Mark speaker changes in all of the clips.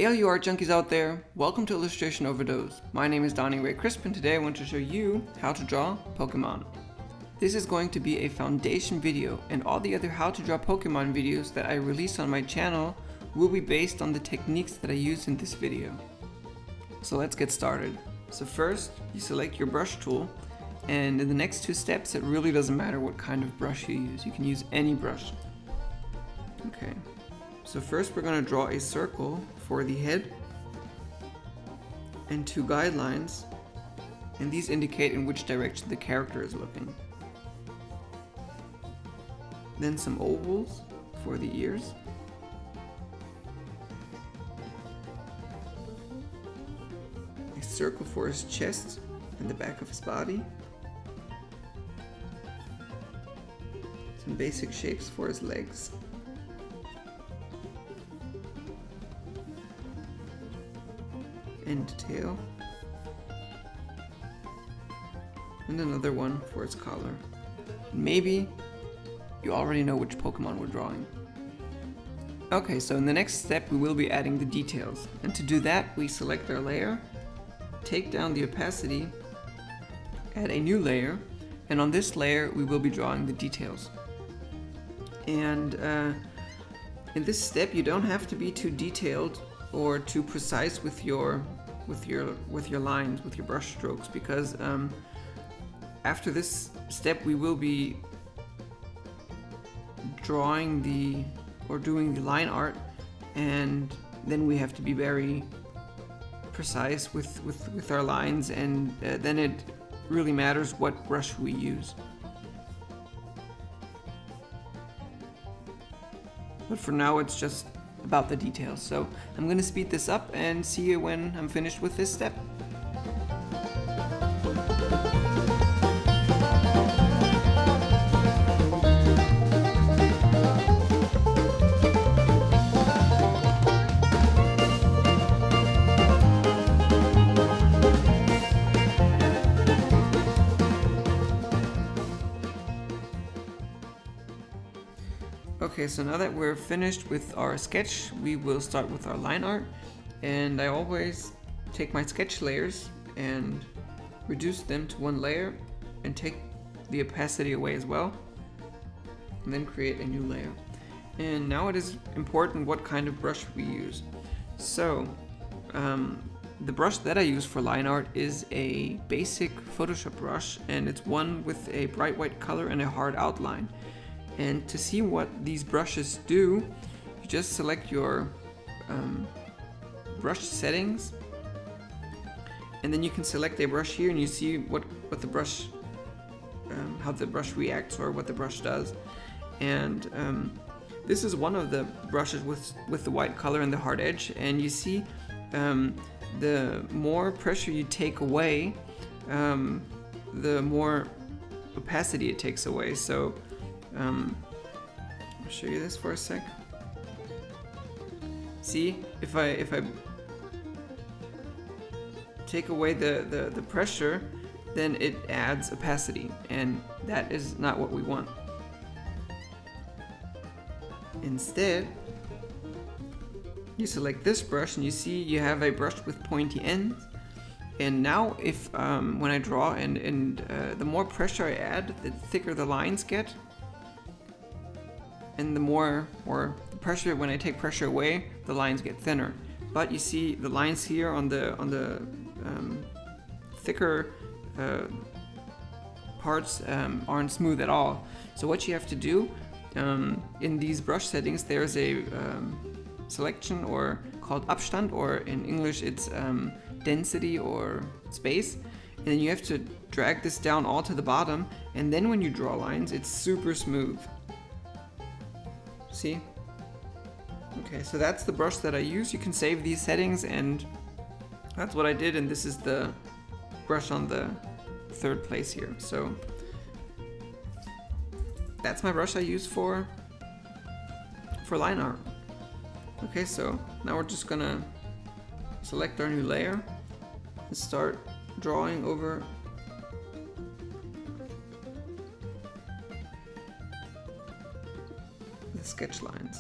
Speaker 1: Hey all you art junkies out there, welcome to Illustration Overdose. My name is Donnie Ray Crisp and today I want to show you how to draw Pokemon. This is going to be a foundation video, and all the other how to draw Pokemon videos that I release on my channel will be based on the techniques that I use in this video. So let's get started. So first, you select your brush tool, and in the next two steps it really doesn't matter what kind of brush you use. You can use any brush. Okay. So first we're going to draw a circle for the head and two guidelines, and these indicate in which direction the character is looking. Then some ovals for the ears. A circle for his chest and the back of his body. Some basic shapes for his legs. And tail, and another one for its collar. Maybe you already know which Pokemon we're drawing. Okay, so in the next step we will be adding the details, and to do that we select our layer, take down the opacity, add a new layer, and on this layer we will be drawing the details. And in this step you don't have to be too detailed or too precise with your lines, with your brush strokes, because after this step we will be drawing doing the line art, and then we have to be very precise with our lines, and then it really matters what brush we use. But for now it's just about the details. So I'm going to speed this up and see you when I'm finished with this step. Okay, so now that we're finished with our sketch, we will start with our line art. And I always take my sketch layers and reduce them to one layer and take the opacity away as well, and then create a new layer. And now it is important what kind of brush we use. So the brush that I use for line art is a basic Photoshop brush, and it's one with a bright white color and a hard outline. And to see what these brushes do, you just select your brush settings, and then you can select a brush here and you see what the brush, how the brush reacts or what the brush does. And this is one of the brushes with the white color and the hard edge, and you see the more pressure you take away, the more opacity it takes away. So I'll show you this for a sec. See, if I take away the pressure, then it adds opacity, and that is not what we want. Instead, you select this brush and you see you have a brush with pointy ends. And now if when I draw and the more pressure I add, the thicker the lines get. And the more the pressure, when I take pressure away, the lines get thinner. But you see the lines here on the thicker parts aren't smooth at all. So what you have to do in these brush settings, there's a selection or called Abstand, or in English it's density or space. And then you have to drag this down all to the bottom, and then when you draw lines, it's super smooth. See? Okay, so that's the brush that I use. You can save these settings, and that's what I did, and this is the brush on the third place here. So that's my brush I use for line art. Okay, so now we're just gonna select our new layer and start drawing over the sketch lines.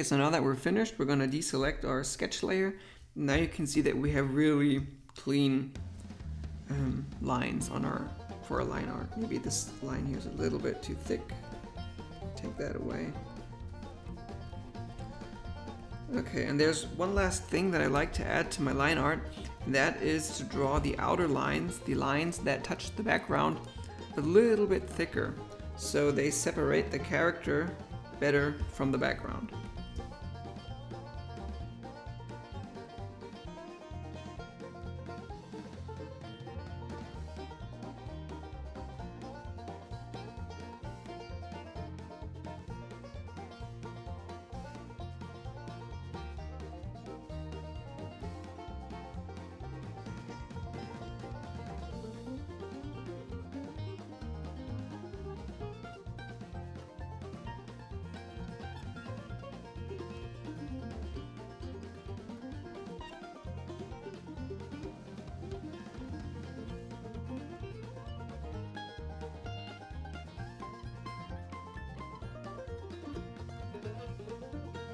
Speaker 1: Okay, so now that we're finished, we're going to deselect our sketch layer. Now you can see that we have really clean lines on for our line art. Maybe this line here is a little bit too thick. Take that away. Okay, and there's one last thing that I like to add to my line art, and that is to draw the outer lines, the lines that touch the background, a little bit thicker, so they separate the character better from the background.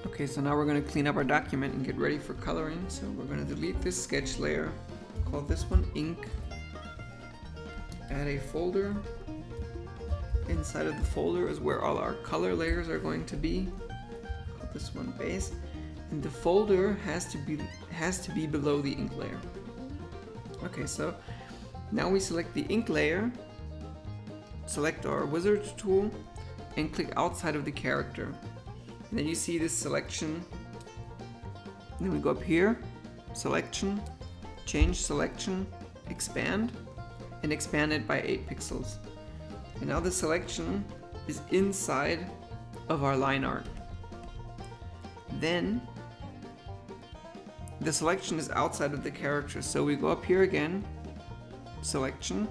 Speaker 1: Okay, so now we're going to clean up our document and get ready for coloring. So we're going to delete this sketch layer, call this one ink, add a folder. Inside of the folder is where all our color layers are going to be. Call this one base, and the folder has to be below the ink layer. Okay, so now we select the ink layer, select our wizard tool, and click outside of the character. And then you see this selection. And then we go up here, selection, change selection, expand, and expand it by 8 pixels. And now the selection is inside of our line art. Then the selection is outside of the character. So we go up here again, selection,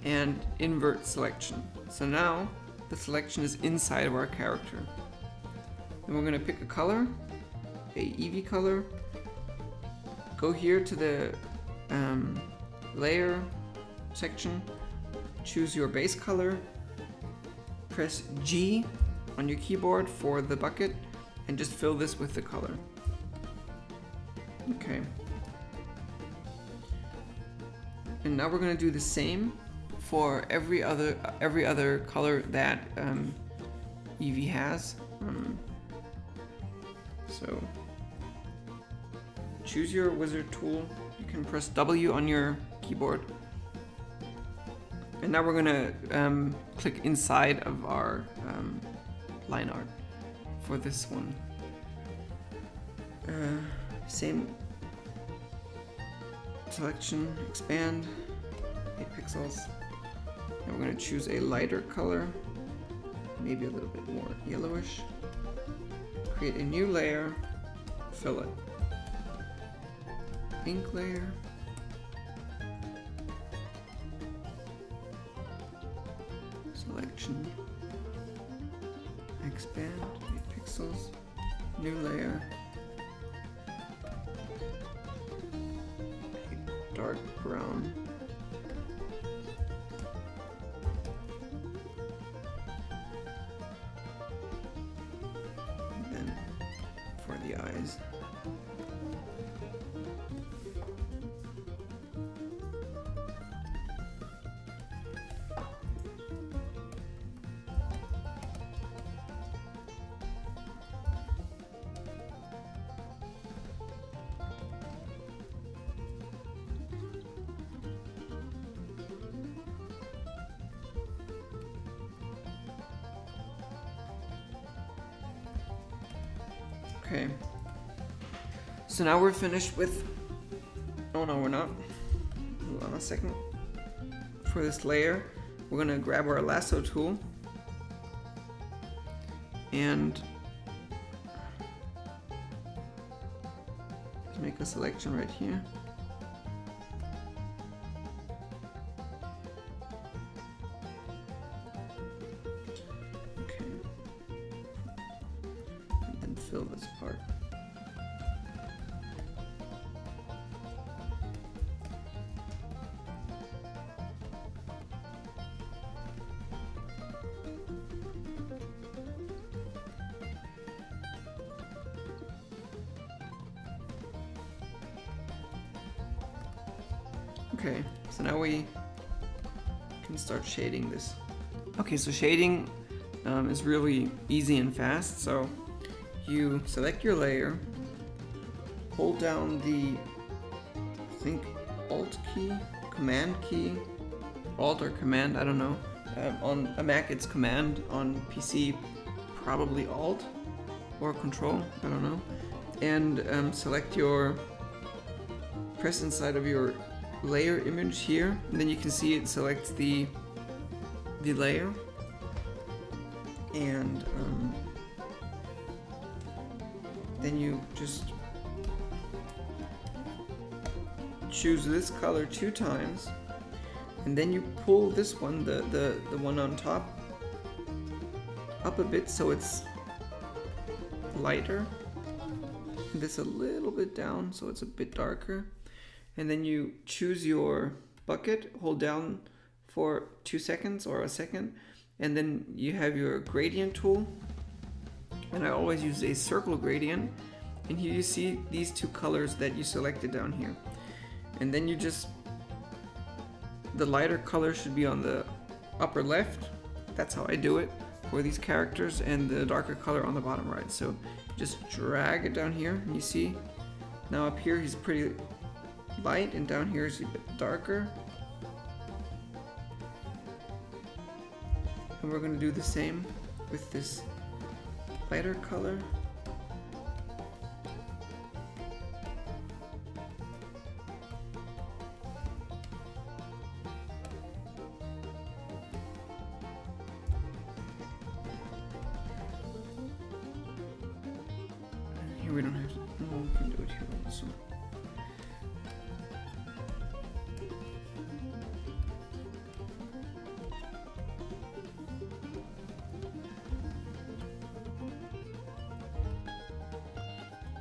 Speaker 1: and invert selection. So now the selection is inside of our character. Then we're going to pick a color, a Eevee color, go here to the layer section, choose your base color, press G on your keyboard for the bucket, and just fill this with the color. Okay. And now we're going to do the same for every other color that Eevee has. So choose your wizard tool. You can press W on your keyboard. And now we're gonna click inside of our line art for this one. Same selection, expand, 8 pixels. And we're gonna choose a lighter color, maybe a little bit more yellowish. Create a new layer, fill it. Ink layer. Selection. Expand, 8 pixels. New layer. Dark brown. The eyes. Okay, so now we're finished with, oh no we're not, hold on a second. For this layer, we're gonna grab our lasso tool and just make a selection right here. Fill this part. Okay, so now we can start shading this. Okay, so shading is really easy and fast. So you select your layer, hold down the, I think, Alt key, Command key, Alt or Command, I don't know. On a Mac it's Command, on PC probably Alt or Control, I don't know. And select your, press inside of your layer image here, and then you can see it selects the layer. And then you just choose this color 2 times, and then you pull this one, the one on top, up a bit so it's lighter, and this a little bit down so it's a bit darker. And then you choose your bucket, hold down for 2 seconds or a second, and then you have your gradient tool, and I always use a circle gradient, and here you see these 2 colors that you selected down here. And then you just, the lighter color should be on the upper left, that's how I do it for these characters, and the darker color on the bottom right. So just drag it down here, and you see now up here he's pretty light, and down here is a bit darker. And we're going to do the same with this lighter color. Here we don't have to, no, we can do it here also.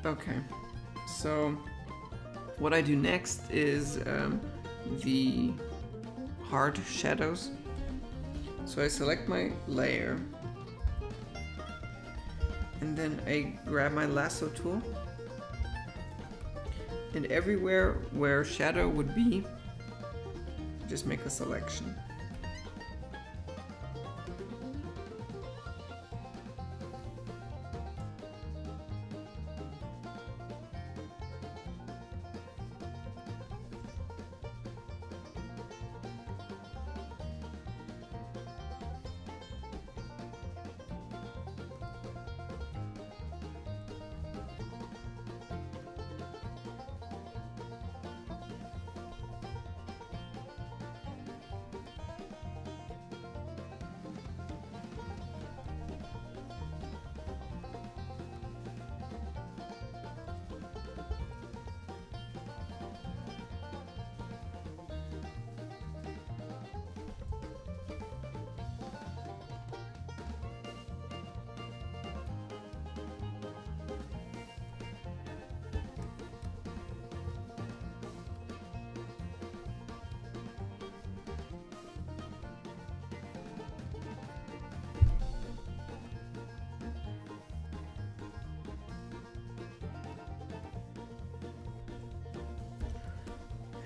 Speaker 1: Okay, so what I do next is the hard shadows. So I select my layer, and then I grab my lasso tool, and everywhere where shadow would be, just make a selection.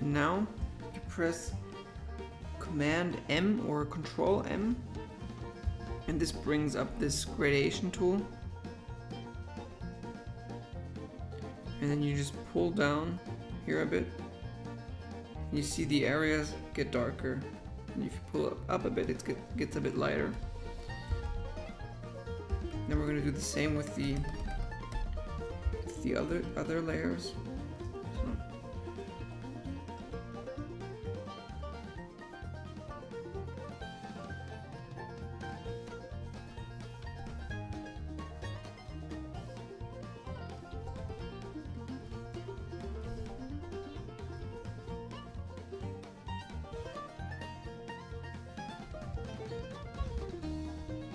Speaker 1: And now you press Command M or Control M, and this brings up this gradation tool. And then you just pull down here a bit. You see the areas get darker. And if you pull up a bit, it gets a bit lighter. Then we're going to do the same with the other layers.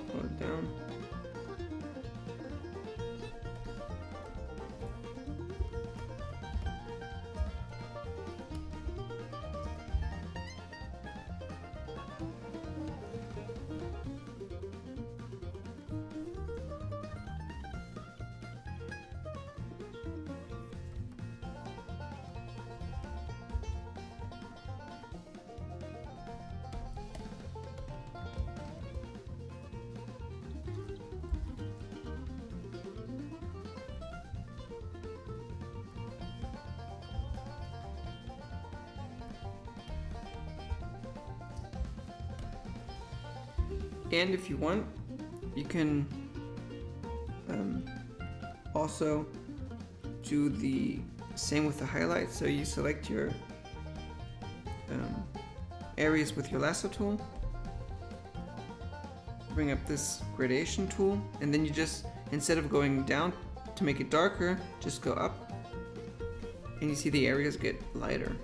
Speaker 1: Pull it down. And if you want, you can also do the same with the highlights. So you select your areas with your lasso tool, bring up this gradation tool, and then you just, instead of going down to make it darker, just go up, and you see the areas get lighter.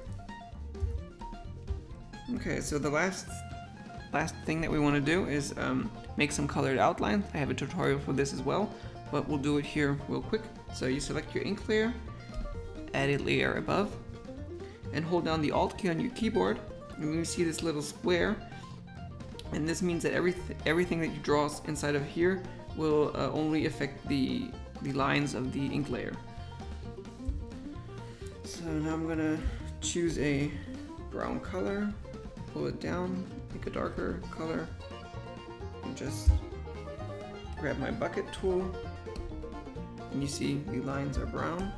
Speaker 1: Okay, so the last thing that we want to do is make some colored outlines. I have a tutorial for this as well, but we'll do it here real quick. So you select your ink layer, add a layer above, and hold down the Alt key on your keyboard, and you see this little square, and this means that everything that you draw inside of here will only affect the lines of the ink layer. So now I'm gonna choose a brown color, pull it down, make a darker color, and just grab my bucket tool, and you see the lines are brown.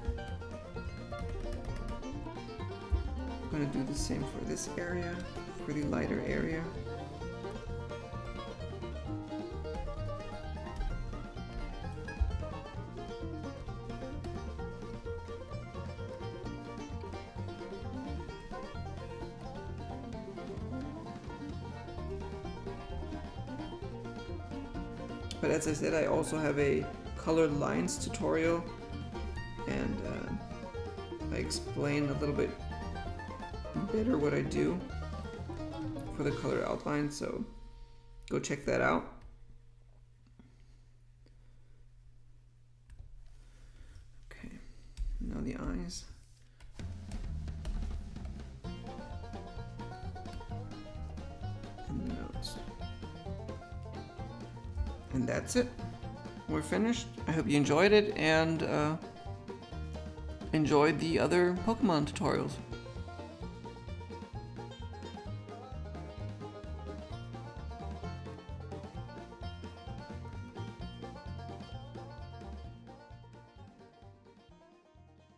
Speaker 1: I'm gonna do the same for this area, for the lighter area. But as I said, I also have a colored lines tutorial, and I explain a little bit better what I do for the colored outlines, so go check that out. Okay, now the eyes. And the nose. And that's it. We're finished. I hope you enjoyed it, and enjoyed the other Pokemon tutorials.